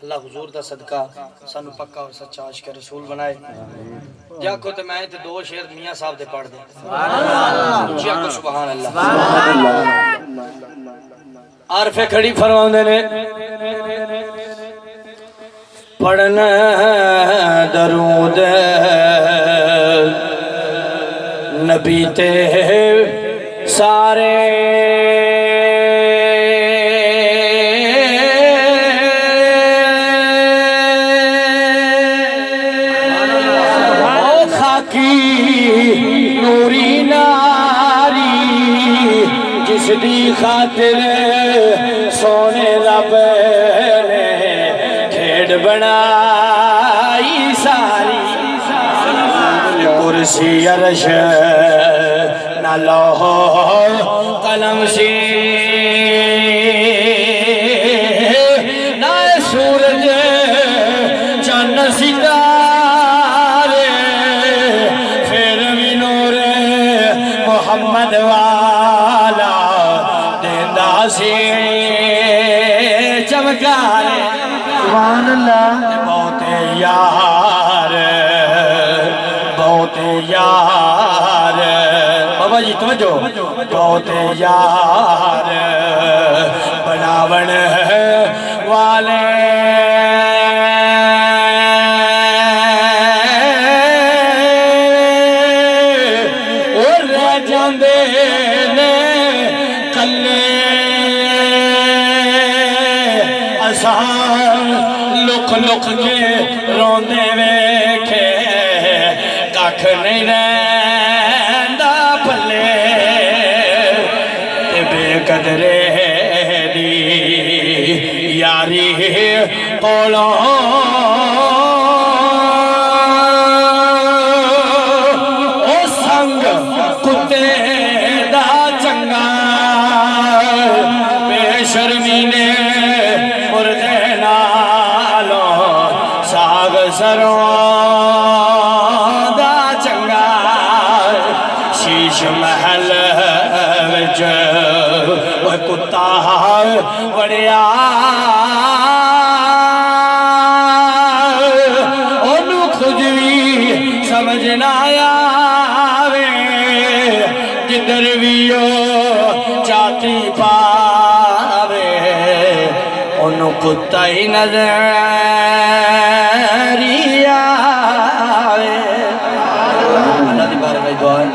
अल्लाह हुजूर दा सदका सानू पक्का और सच्चा आशिक रसूल बनाए। देखो तो मैं ते दो शेर मियां साहब दे पढ़ दे। सुभान अल्लाह, ऊंची आखो सुभान अल्लाह। आरफे खड़ी फरमांदे ने पढ़ना दरूद नबी ते सारे नूरी नारी जिसदी खातिर सोने रब ने खेड़ बनाई सारी कुर्सी अरश न लौहो कलम सी ना सूरज चन्न सितारे फिर भी नूर मोहम्मद वाला देंदा सी चमकारे। सुभान अल्लाह। बहुत यार बाबा जी तवज्जो, बहुत यार बनावन वाले और रह जांदे ने कल्ले असां लुक लुक के रोंदे वेखे कख नहीं रहिंदा पल्ले ते बेकदरे दी यारी कोलों ओ संग कुत्ते दा चंगा बेशर्मी ने मुर्दे नालों साग सरों महल विच कुत्ता वड़िया ओनू खुद भी समझ ना आवे जिधर भी ओ जाती पावे ओनू कुत्ता ही नजर आवे। अल्लाह दी बारगाह में दुआ है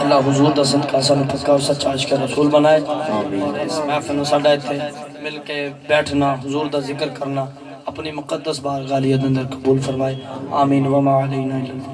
अल्लाह हुजूर दा सदका सानू पक्का और सच्चा आशिक रसूल बनाए और इस महफिल में साडा इत्थे मिल के बैठना हुजूर दा जिक्र करना अपनी मुकद्दस बारगाह अंदर कबूल फरमाए। आमीन व मा अलैना इल्ला